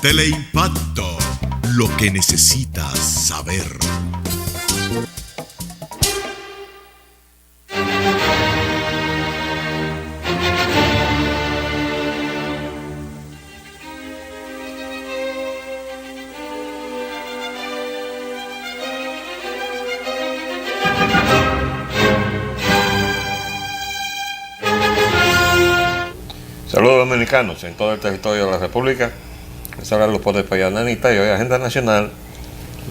Teleimpacto, lo que necesitas saber. Saludos dominicanos en todo el territorio de la República. Les habla Luz de Payananita y hoy Agenda Nacional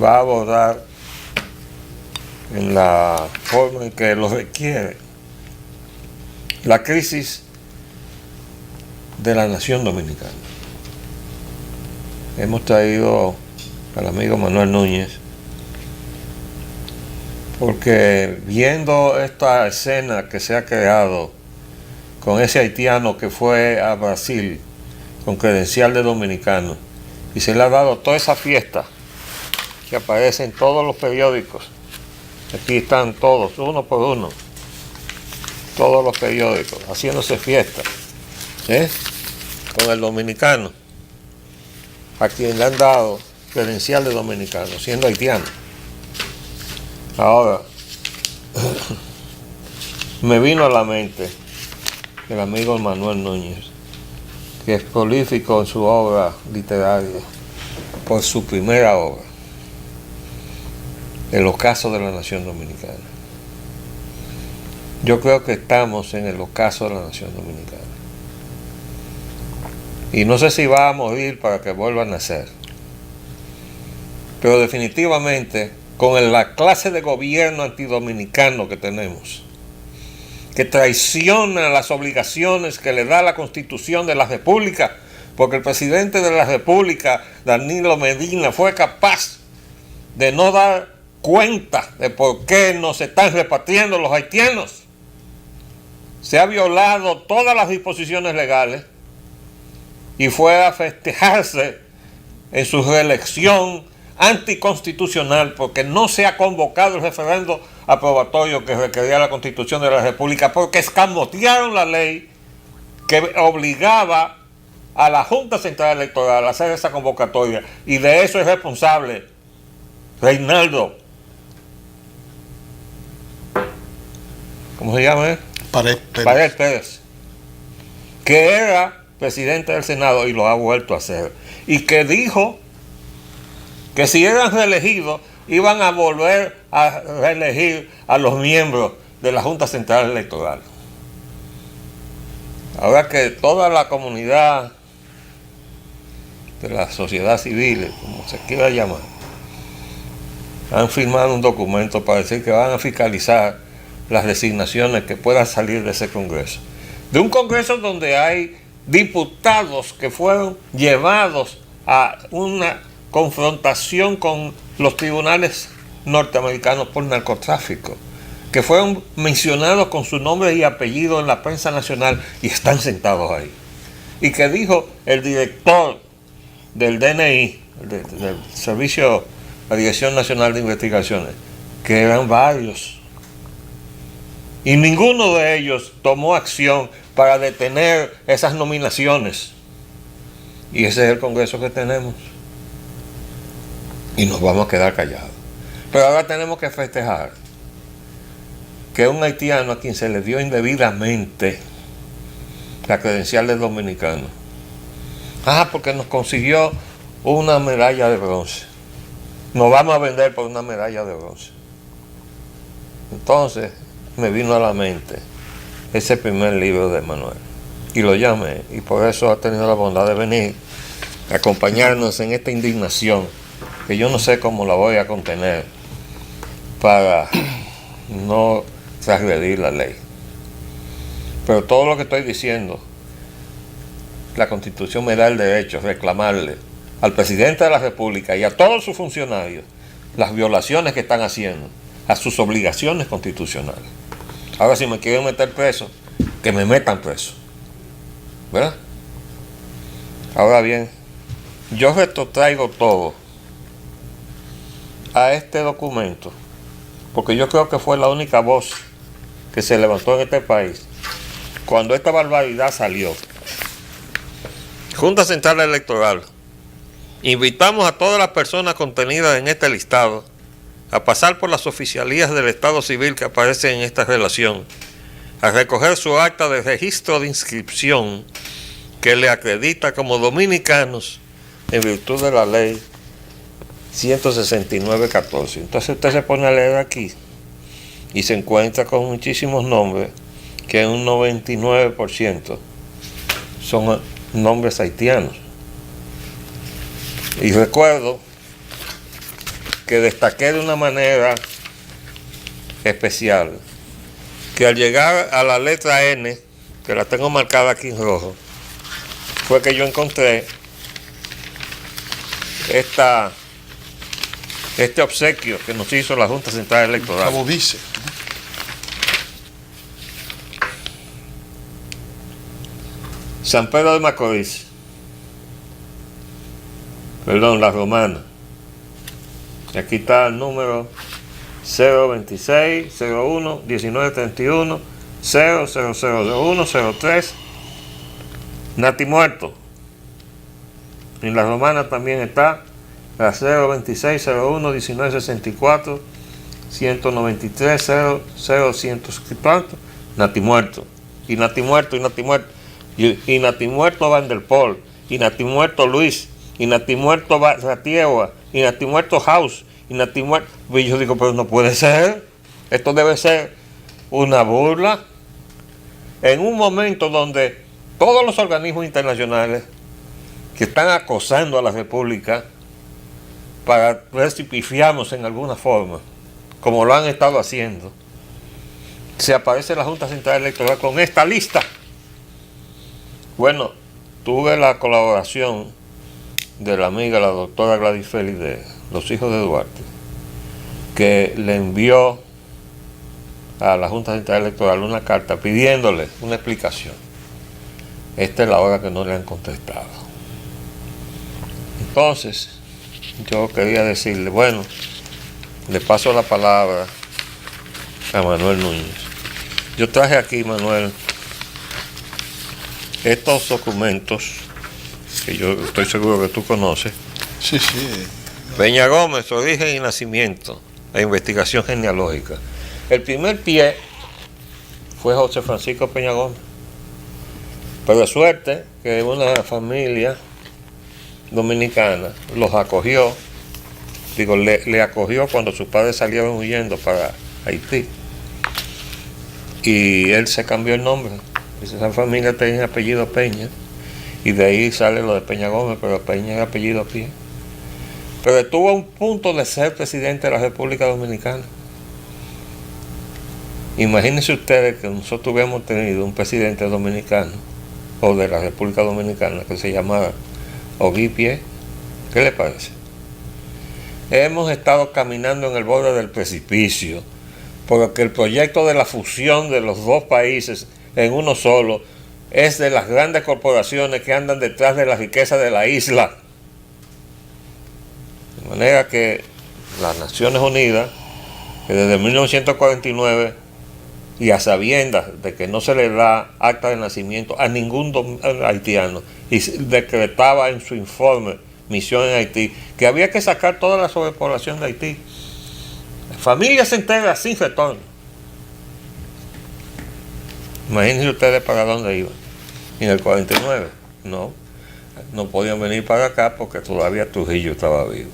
va a abordar en la forma en que lo requiere la crisis de la nación dominicana. Hemos traído al amigo Manuel Núñez porque viendo esta escena que se ha creado con ese haitiano que fue a Brasil con credencial de dominicano y se le ha dado toda esa fiesta que aparece en todos los periódicos. Aquí están todos, uno por uno, todos los periódicos haciéndose fiesta con el dominicano a quien le han dado credencial de dominicano siendo haitiano. Ahora me vino a la mente el amigo Manuel Núñez, que es prolífico en su obra literaria por su primera obra, El ocaso de la nación dominicana. Yo creo que estamos en el ocaso de la nación dominicana. Y no sé si va a morir para que vuelva a nacer. Pero definitivamente, con la clase de gobierno antidominicano que tenemos, que traiciona las obligaciones que le da la Constitución de la República, porque el presidente de la República, Danilo Medina, fue capaz de no dar cuenta de por qué nos están repatriando los haitianos. Se ha violado todas las disposiciones legales y fue a festejarse en su reelección anticonstitucional porque no se ha convocado el referendo aprobatorio que requería la Constitución de la República, porque escamotearon la ley que obligaba a la Junta Central Electoral a hacer esa convocatoria, y de eso es responsable Reinaldo, ¿cómo se llama? Pared Pérez, que era presidente del Senado y lo ha vuelto a hacer, y que dijo que si eran reelegidos iban a volver a reelegir a los miembros de la Junta Central Electoral. Ahora que toda la comunidad de la sociedad civil, como se quiera llamar, han firmado un documento para decir que van a fiscalizar las designaciones que puedan salir de ese Congreso. De un Congreso donde hay diputados que fueron llevados a una confrontación con los tribunales norteamericanos por narcotráfico, que fueron mencionados con su nombre y apellido en la prensa nacional y están sentados ahí. Y que dijo el director del DNI, del Servicio, la Dirección Nacional de Investigaciones, que eran varios. Y ninguno de ellos tomó acción para detener esas nominaciones. Y ese es el Congreso que tenemos. Y nos vamos a quedar callados. Pero ahora tenemos que festejar que un haitiano a quien se le dio indebidamente la credencial de dominicano, porque nos consiguió una medalla de bronce, nos vamos a vender por una medalla de bronce. Entonces me vino a la mente ese primer libro de Manuel y lo llamé, y por eso ha tenido la bondad de venir a acompañarnos en esta indignación que yo no sé cómo la voy a contener para no transgredir la ley. Pero todo lo que estoy diciendo, la Constitución me da el derecho a reclamarle al presidente de la República y a todos sus funcionarios las violaciones que están haciendo a sus obligaciones constitucionales. Ahora, si me quieren meter preso, que me metan preso, ¿verdad? Ahora bien, yo retrotraigo todo a este documento porque yo creo que fue la única voz que se levantó en este país cuando esta barbaridad salió. Junta Central Electoral Invitamos a todas las personas contenidas en este listado a pasar por las oficialías del Estado Civil que aparecen en esta relación, a recoger su acta de registro de inscripción que le acredita como dominicanos en virtud de la ley 169-14. Entonces usted se pone a leer aquí y se encuentra con muchísimos nombres que en un 99% son nombres haitianos. Y recuerdo que destaqué de una manera especial que al llegar a la letra N, que la tengo marcada aquí en rojo, fue que yo encontré este obsequio que nos hizo la Junta Central Electoral. Cabo Vice. San Pedro de Macorís, perdón, La Romana. Y aquí está el número 026 01 1931 00001 03. Nati Muerto. En La Romana también está la 026 01 1964 193 00100. Nati Muerto. Y Nati Muerto, y Nati Muerto. Y Nati Muerto Van der Pol, y Nati Muerto Luis, y Nati Muerto Ratiegua, y Nati Muerto House, y Nati Muerto. Y yo digo, pero no puede ser. Esto debe ser una burla. En un momento donde todos los organismos internacionales que están acosando a la República para ver si pifiamos en alguna forma, como lo han estado haciendo, se aparece la Junta Central Electoral con esta lista. Bueno, tuve la colaboración de la amiga, la doctora Gladys Félix de Los Hijos de Duarte, que le envió a la Junta Central Electoral una carta pidiéndole una explicación. Esta es la hora que no le han contestado. Entonces, yo quería decirle, bueno, le paso la palabra a Manuel Núñez. Yo traje aquí, Manuel, estos documentos que yo estoy seguro que tú conoces. Sí, sí. Peña Gómez, origen y nacimiento, la investigación genealógica. El primer pie fue José Francisco Peña Gómez. Pero de suerte que una familia dominicana los acogió, le acogió cuando sus padres salieron huyendo para Haití. Y él se cambió el nombre. Esa familia tenía apellido Peña, y de ahí sale lo de Peña Gómez, pero Peña es apellido Pie. Pero estuvo a un punto de ser presidente de la República Dominicana. Imagínense ustedes que nosotros hubiéramos tenido un presidente dominicano, o de la República Dominicana, que se llamara Ogui Pie. ¿Qué le parece? Hemos estado caminando en el borde del precipicio, porque el proyecto de la fusión de los dos países en uno solo es de las grandes corporaciones que andan detrás de la riqueza de la isla. De manera que las Naciones Unidas, que desde 1949, y a sabiendas de que no se le da acta de nacimiento a ningún haitiano, y decretaba en su informe misión en Haití que había que sacar toda la sobrepoblación de Haití, familias enteras sin retorno. Imagínense ustedes para dónde iban. En el 49, no podían venir para acá porque todavía Trujillo estaba vivo,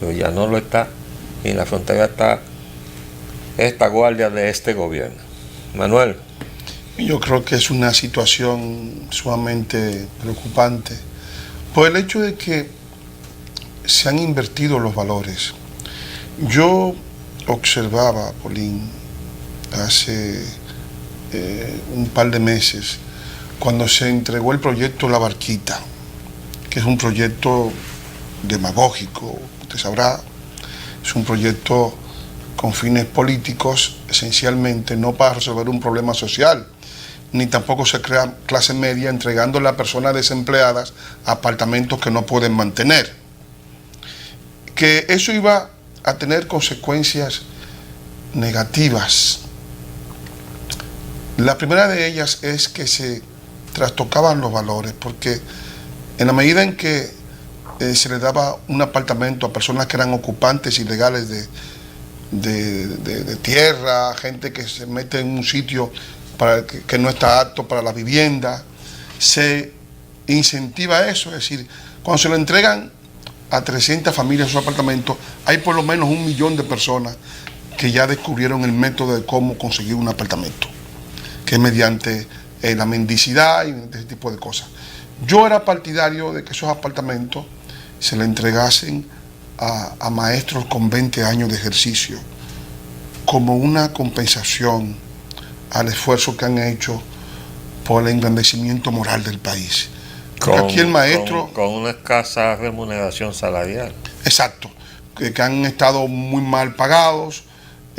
pero ya no lo está, y en la frontera está esta guardia de este gobierno. Manuel. Yo creo que es una situación sumamente preocupante por el hecho de que se han invertido los valores. Yo observaba, Polín, hace un par de meses, cuando se entregó el proyecto La Barquita, que es un proyecto demagógico, usted sabrá, es un proyecto con fines políticos, esencialmente no para resolver un problema social, ni tampoco se crea clase media entregándole a personas desempleadas apartamentos que no pueden mantener. Que eso iba a tener consecuencias negativas. La primera de ellas es que se trastocaban los valores, porque en la medida en que se le daba un apartamento a personas que eran ocupantes ilegales de tierra, gente que se mete en un sitio que no está apto para la vivienda. Se incentiva eso, es decir, cuando se lo entregan a 300 familias sus apartamentos, hay por lo menos 1 millón de personas que ya descubrieron el método de cómo conseguir un apartamento, que es mediante la mendicidad y ese tipo de cosas. Yo era partidario de que esos apartamentos se le entregasen a maestros con 20 años de ejercicio como una compensación al esfuerzo que han hecho por el engrandecimiento moral del país. Porque aquí el maestro... Con una escasa remuneración salarial. Exacto, que han estado muy mal pagados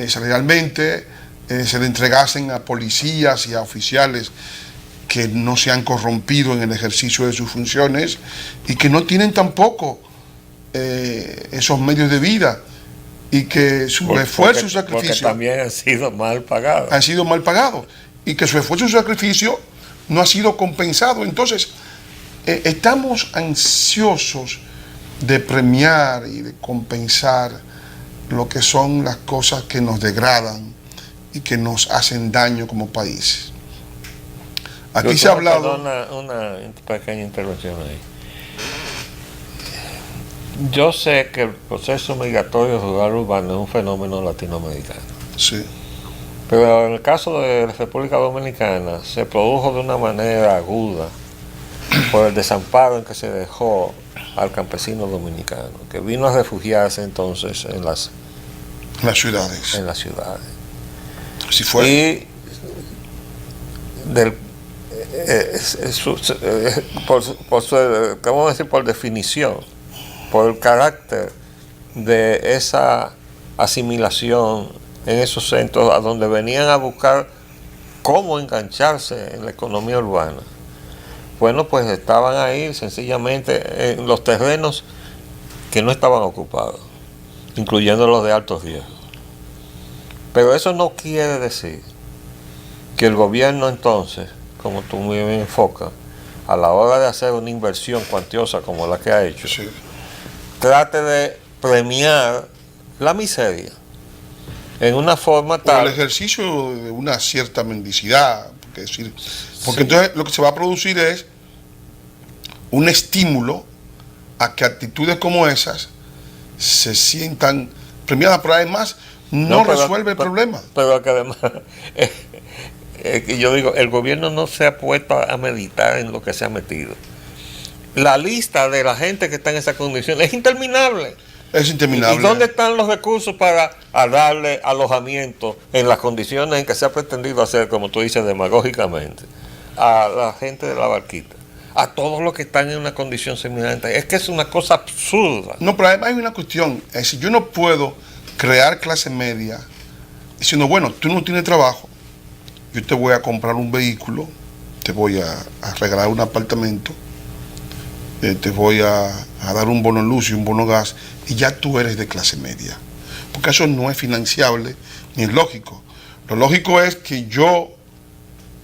salarialmente, se le entregasen a policías y a oficiales que no se han corrompido en el ejercicio de sus funciones y que no tienen tampoco esos medios de vida y que su esfuerzo y su sacrificio... Porque también han sido mal pagados. Han sido mal pagados y que su esfuerzo y su sacrificio no ha sido compensado. Entonces, estamos ansiosos de premiar y de compensar lo que son las cosas que nos degradan y que nos hacen daño como país. Aquí se ha hablado... Una pequeña intervención ahí. Yo sé que el proceso migratorio rural urbano es un fenómeno latinoamericano. Sí. Pero en el caso de la República Dominicana se produjo de una manera aguda por el desamparo en que se dejó al campesino dominicano, que vino a refugiarse entonces en las ciudades. En las ciudades. Así fue. Y ¿cómo decir? Por definición, por el carácter de esa asimilación en esos centros a donde venían a buscar cómo engancharse en la economía urbana. Bueno, pues estaban ahí sencillamente en los terrenos que no estaban ocupados, incluyendo los de alto riesgo. Pero eso no quiere decir que el gobierno entonces, como tú muy bien enfocas, a la hora de hacer una inversión cuantiosa como la que ha hecho, sí, trate de premiar la miseria en una forma tal... Por el ejercicio de una cierta mendicidad, porque sí, entonces lo que se va a producir es un estímulo a que actitudes como esas se sientan premiadas, pero además no resuelve el problema. Pero que además, yo digo, el gobierno no se ha puesto a meditar en lo que se ha metido. La lista de la gente que está en esa condición es interminable. Es interminable. ¿Y dónde están los recursos para darle alojamiento en las condiciones en que se ha pretendido hacer, como tú dices, demagógicamente, a la gente de la barquita, a todos los que están en una condición semejante? Es que es una cosa absurda. No, pero además hay una cuestión. Es decir, yo no puedo crear clase media diciendo, bueno, tú no tienes trabajo, yo te voy a comprar un vehículo, te voy a regalar un apartamento, te voy a dar un bono luz y un bono gas, y ya tú eres de clase media. Porque eso no es financiable ni es lógico. Lo lógico es que yo,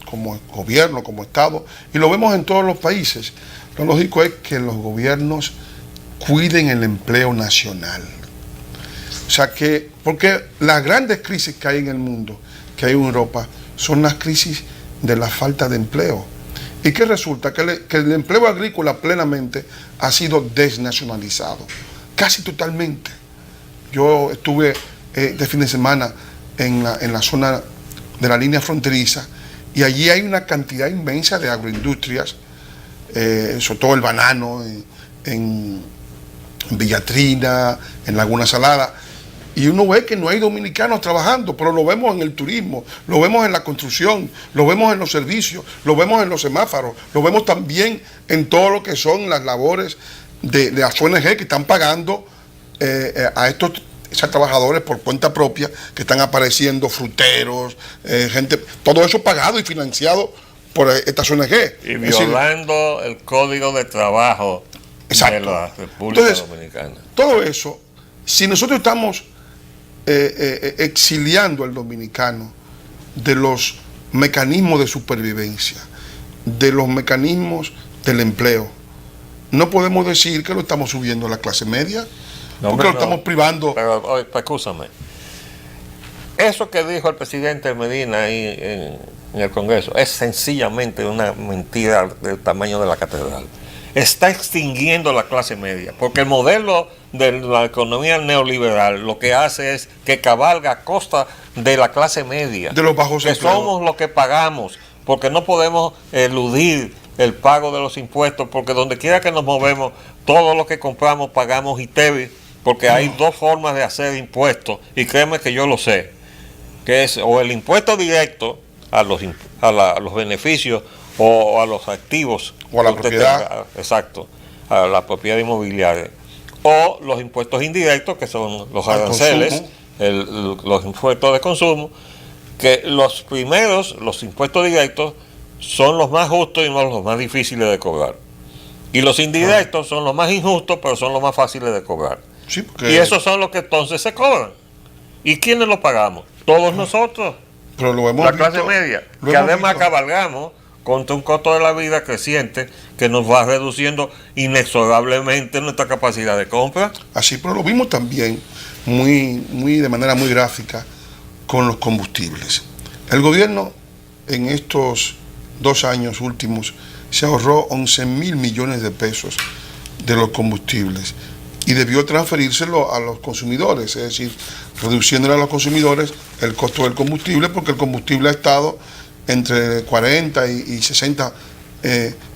como gobierno, como Estado, y lo vemos en todos los países, lo lógico es que los gobiernos cuiden el empleo nacional. O sea que, porque las grandes crisis que hay en el mundo, que hay en Europa, son las crisis de la falta de empleo. ¿Y qué resulta? Que el empleo agrícola plenamente ha sido desnacionalizado, casi totalmente. Yo estuve de fin de semana en la zona de la línea fronteriza y allí hay una cantidad inmensa de agroindustrias, sobre todo el banano, en Villatrina, en Laguna Salada, y uno ve que no hay dominicanos trabajando, pero lo vemos en el turismo, lo vemos en la construcción, lo vemos en los servicios, lo vemos en los semáforos, lo vemos también en todo lo que son las labores de las ONG que están pagando a esos trabajadores por cuenta propia, que están apareciendo, fruteros, gente, todo eso pagado y financiado por estas ONG. Y violando el Código de Trabajo de la República Dominicana. Todo eso, si nosotros estamos exiliando al dominicano de los mecanismos de supervivencia, de los mecanismos del empleo, no podemos decir que lo estamos subiendo a la clase media, No, porque hombre, lo estamos privando. Pero, oye, pues, escúchame. Eso que dijo el presidente Medina ahí en el Congreso es sencillamente una mentira del tamaño de la catedral. Está extinguiendo la clase media, porque el modelo de la economía neoliberal lo que hace es que cabalga a costa de la clase media, De los bajos que empleos. somos los que pagamos, porque no podemos eludir el pago de los impuestos, porque donde quiera que nos movemos, todo lo que compramos pagamos ITEVI, porque hay dos formas de hacer impuestos, y créeme que yo lo sé, que es o el impuesto directo a los beneficios o a los activos O a la que usted propiedad. tenga, exacto, a la propiedad inmobiliaria, o los impuestos indirectos, que son los Al aranceles, consumo. los impuestos de consumo, que los primeros, los impuestos directos, son los más justos y los más difíciles de cobrar. Y los indirectos son los más injustos, pero son los más fáciles de cobrar. Sí, porque, Y esos son los que entonces se cobran. ¿Y quiénes lo pagamos? Todos nosotros, pero lo hemos la clase visto- media, lo que hemos además visto. cabalgamos contra un costo de la vida creciente que nos va reduciendo inexorablemente nuestra capacidad de compra. Así, pero lo vimos también de manera muy gráfica con los combustibles. El gobierno en estos 2 años últimos se ahorró 11.000 millones de pesos de los combustibles y debió transferírselo a los consumidores, es decir, reduciéndole a los consumidores el costo del combustible, porque el combustible ha estado entre 40 y 60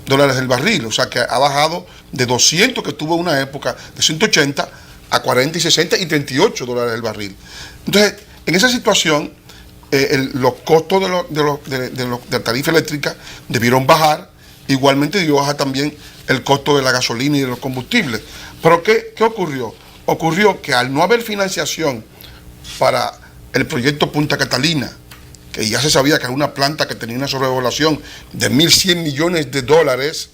dólares el barril, o sea que ha bajado de 200 que tuvo una época de 180 a 40 y 60 y 38 dólares el barril. Entonces, en esa situación, los costos de la tarifa eléctrica debieron bajar, igualmente debió bajar también el costo de la gasolina y de los combustibles. Pero ¿qué ocurrió? Ocurrió que al no haber financiación para el proyecto Punta Catalina, que ya se sabía que era una planta que tenía una sobrevaluación de 1.100 millones de dólares,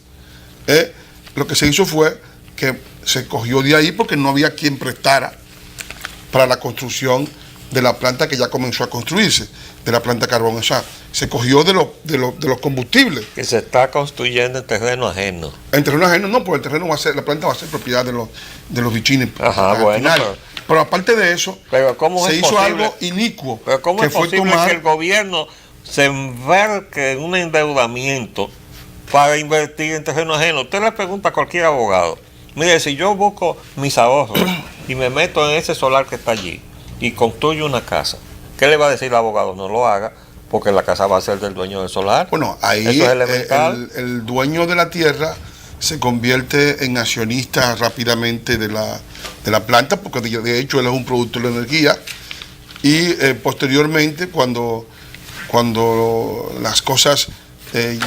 lo que se hizo fue que se cogió de ahí porque no había quien prestara para la construcción de la planta que ya comenzó a construirse, de la planta carbón. O sea, se cogió de los combustibles. Que se está construyendo en terreno ajeno. En terreno ajeno no, porque el terreno la planta va a ser propiedad de los bichines. Ajá, al bueno, final. Pero aparte de eso, Pero ¿cómo se es hizo posible? algo inicuo. Pero ¿cómo que es fue posible tomar- que el gobierno se enverque en un endeudamiento para invertir en terreno ajeno? Usted le pregunta a cualquier abogado, mire, si yo busco mis ahorros y me meto en ese solar que está allí y construyo una casa, ¿qué le va a decir el abogado? No lo haga, porque la casa va a ser del dueño del solar. Bueno, ahí eso es elemental. el dueño de la tierra se convierte en accionista rápidamente de la planta, porque de hecho él es un productor de energía, y posteriormente cuando las cosas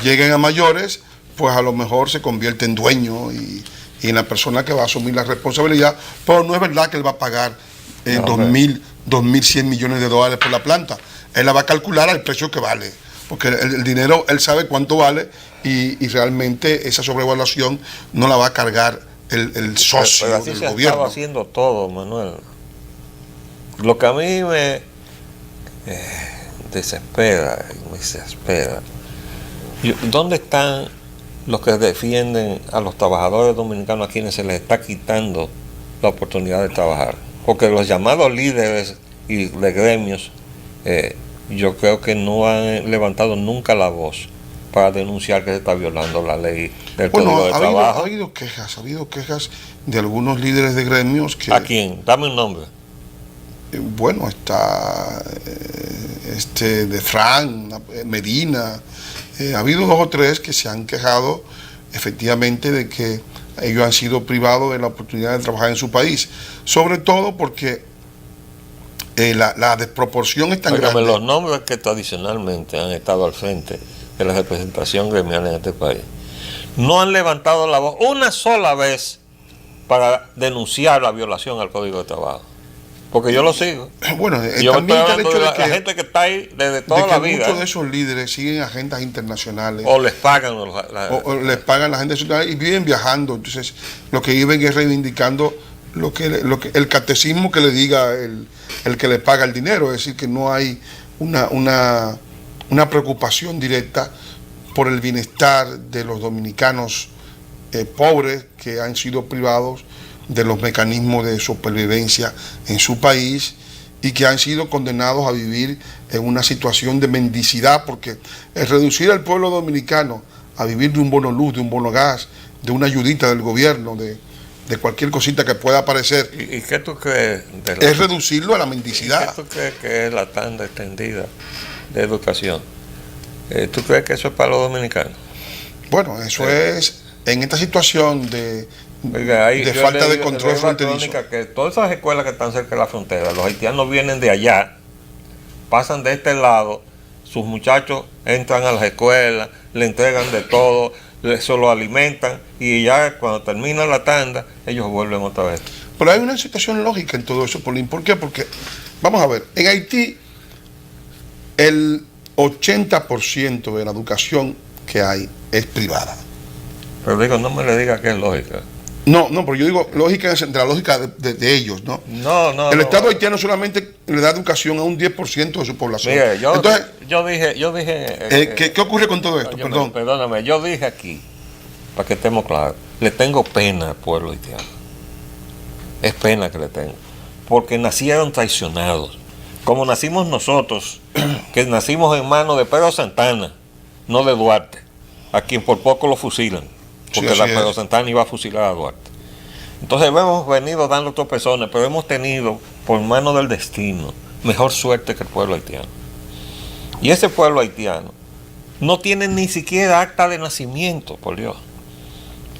lleguen a mayores, pues a lo mejor se convierte en dueño y en la persona que va a asumir la responsabilidad, pero no es verdad que él va a pagar 2.100 millones de dólares por la planta. Él la va a calcular al precio que vale, porque el dinero, él sabe cuánto vale y realmente esa sobrevaluación no la va a cargar el socio Pero así del se gobierno. estaba haciendo todo, Manuel. Lo que a mí me desespera, ¿dónde están los que defienden a los trabajadores dominicanos a quienes se les está quitando la oportunidad de trabajar? Porque los llamados líderes y de gremios, yo creo que no han levantado nunca la voz para denunciar que se está violando la ley del Código de Trabajo. Ha habido quejas de algunos líderes de gremios que... ¿A quién? Dame un nombre. Bueno, está de Fran, Medina, ha habido 2 o 3 que se han quejado efectivamente de que ellos han sido privados de la oportunidad de trabajar en su país, sobre todo porque la desproporción es tan Óigame, grande. los nombres que tradicionalmente han estado al frente de la representación gremial en este país no han levantado la voz una sola vez para denunciar la violación al Código de Trabajo. Porque yo lo sigo. Bueno, Yo también estoy está el hablando hecho de de la que, gente que está ahí desde toda de que la vida. muchos de esos líderes siguen agendas internacionales. O les pagan. O les pagan la gente nacional y viven viajando. Entonces, lo que viven es reivindicando lo que el catecismo que le diga el que le paga el dinero. Es decir, que no hay una preocupación directa por el bienestar de los dominicanos pobres que han sido privados de los mecanismos de supervivencia en su país y que han sido condenados a vivir en una situación de mendicidad, porque el reducir al pueblo dominicano a vivir de un bono luz, de un bono gas, de una ayudita del gobierno, de cualquier cosita que pueda aparecer, ¿Y qué tú crees es reducirlo a la ¿Y mendicidad. qué tú crees que es la tanda extendida de educación? ¿Tú crees que eso es para los dominicanos? Bueno, eso es en esta situación de Oiga, de falta de control fronterizo. Que todas esas escuelas que están cerca de la frontera, los haitianos vienen de allá, pasan de este lado, sus muchachos entran a las escuelas, le entregan de todo, eso lo alimentan y ya cuando termina la tanda, ellos vuelven otra vez. Pero hay una situación lógica en todo eso, Paulín. ¿Por qué? Porque, vamos a ver, en Haití el 80% de la educación que hay es privada. Pero digo, no me le diga que es lógica. No, pero yo digo lógica de la lógica de ellos, ¿no? No. El Estado haitiano solamente le da educación a un 10% de su población. Mire, Entonces, yo dije ¿qué ocurre con todo esto? Perdón. Perdóname, yo dije aquí, para que estemos claros, le tengo pena al pueblo haitiano. Es pena que le tengo. Porque nacieron traicionados. Como nacimos nosotros, que nacimos en manos de Pedro Santana, no de Duarte, a quien por poco lo fusilan. Porque Sí, la así Pedro es. Santana iba a fusilar a Duarte. Entonces hemos venido dando tropezones, pero hemos tenido, por mano del destino, mejor suerte que el pueblo haitiano. Y ese pueblo haitiano no tiene ni siquiera acta de nacimiento, por Dios.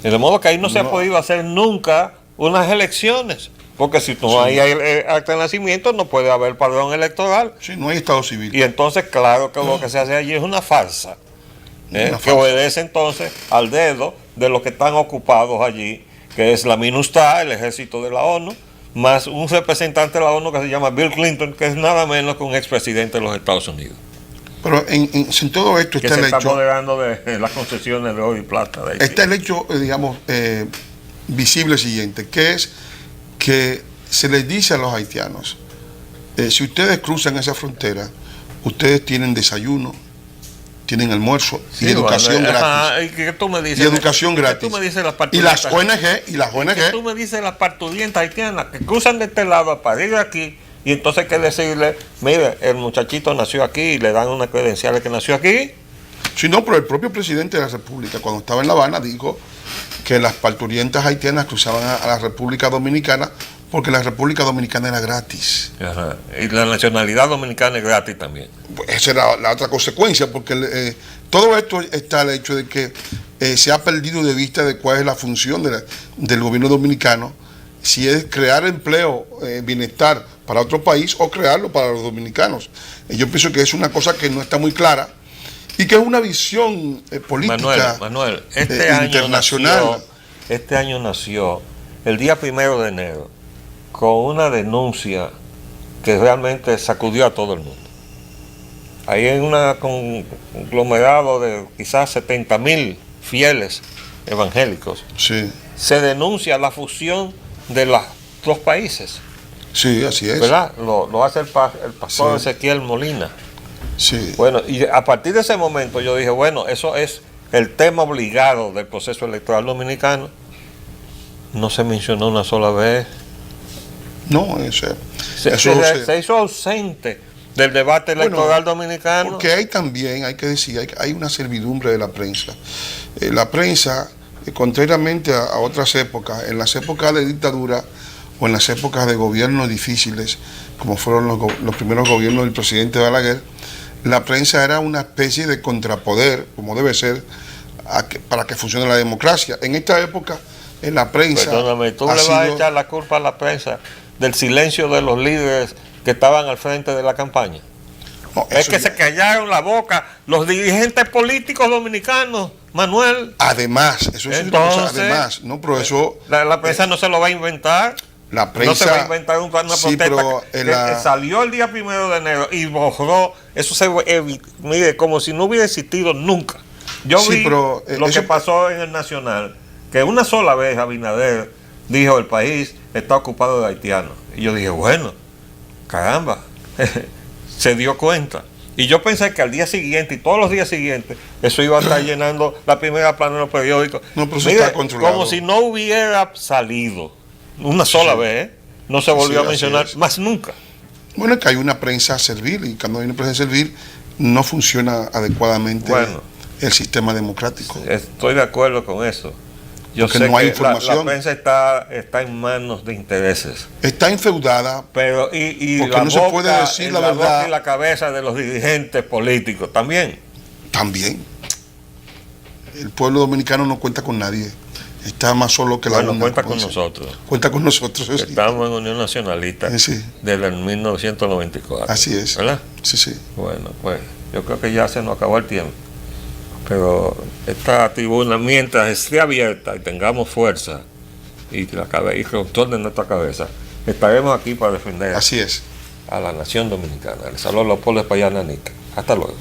De modo que ahí no se ha podido hacer nunca unas elecciones. Porque si no hay acta de nacimiento, no puede haber padrón electoral. Sí, no hay Estado civil. Y entonces, claro que lo que se hace allí es una farsa. Una Que farsa. obedece entonces al dedo de los que están ocupados allí, que es la MINUSTAH, el ejército de la ONU, más un representante de la ONU que se llama Bill Clinton, que es nada menos que un expresidente de los Estados Unidos, Pero en todo esto que está se el está hecho, apoderando de las concesiones de oro y plata de Haití. está el hecho, digamos, visible siguiente, que es que se les dice a los haitianos, si ustedes cruzan esa frontera, ustedes tienen desayuno, tienen almuerzo y educación gratis. ¿Y qué tú me dices? Y educación ¿Qué gratis. tú me dices las Y las parturientas? ONG, ¿Qué tú me dices las parturientas haitianas que cruzan de este lado para ir aquí? Y entonces hay que decirle, mire, el muchachito nació aquí y le dan unas credenciales que nació aquí. Sí, no, pero el propio presidente de la República, cuando estaba en La Habana, dijo que las parturientas haitianas cruzaban a la República Dominicana porque la República Dominicana era gratis. Ajá. Y la nacionalidad dominicana es gratis también. Pues esa era la otra consecuencia, porque todo esto está el hecho de que se ha perdido de vista de cuál es la función del gobierno dominicano, si es crear empleo, bienestar para otro país o crearlo para los dominicanos. Yo pienso que es una cosa que no está muy clara y que es una visión política Manuel, este año internacional. este año nació el día 1 de enero con una denuncia que realmente sacudió a todo el mundo. Ahí hay un conglomerado de quizás 70,000 fieles evangélicos. Sí, Se denuncia la fusión de los dos países, sí, así es. ¿verdad? Lo hace el pastor Sí. Ezequiel Molina. Sí. Bueno, y a partir de ese momento yo dije, bueno, eso es el tema obligado del proceso electoral dominicano. No se mencionó una sola vez. No, eso Se hizo ausente del debate electoral dominicano. Porque hay también, hay que decir, hay una servidumbre de la prensa. La prensa, contrariamente a otras épocas, en las épocas de dictadura o en las épocas de gobiernos difíciles, como fueron los primeros gobiernos del presidente Balaguer, la prensa era una especie de contrapoder, como debe ser, para que funcione la democracia. En esta época, en la prensa... Perdóname, tú le vas a echar la culpa a la prensa del silencio de los líderes que estaban al frente de la campaña. No, Es que se callaron la boca los dirigentes políticos dominicanos, Manuel. Además, eso es una cosa, además, ¿no? Pero eso... La prensa no se lo va a inventar. La prensa... No se va a inventar una sí, protesta pero que salió el día 1 de enero y borró. Eso mire, como si no hubiera existido nunca. Yo Sí, vi pero, lo eso- que pasó en el Nacional, que una sola vez Abinader dijo el país está ocupado de haitianos. Y yo dije, bueno, caramba, se dio cuenta. Y yo pensé que al día siguiente y todos los días siguientes, eso iba a estar llenando la primera plana en los periódicos. No, pero eso Mire, está controlado. como si no hubiera salido una sola vez, ¿eh? No se volvió a mencionar más nunca. Bueno, es que hay una prensa servil y cuando hay una prensa servil no funciona adecuadamente el sistema democrático. Estoy de acuerdo con eso. Yo Porque sé no hay que información. la prensa está en manos de intereses. Está enfeudada. Pero y porque la no se boca, puede decir la boca verdad. y la cabeza de los dirigentes políticos también. También. El pueblo dominicano no cuenta con nadie. Está más solo que la Bueno, urna, cuenta como con dicen. nosotros. Cuenta con nosotros. Sí. Estamos en Unión Nacionalista Sí. desde el 1994. Así es. ¿Verdad? Sí, sí. Bueno, pues yo creo que ya se nos acabó el tiempo. Pero esta tribuna, mientras esté abierta y tengamos fuerza y retorne nuestra cabeza, estaremos aquí para defender Así es. a la nación dominicana. Les saludo a Leopoldo Espaillá Nanica. Hasta luego.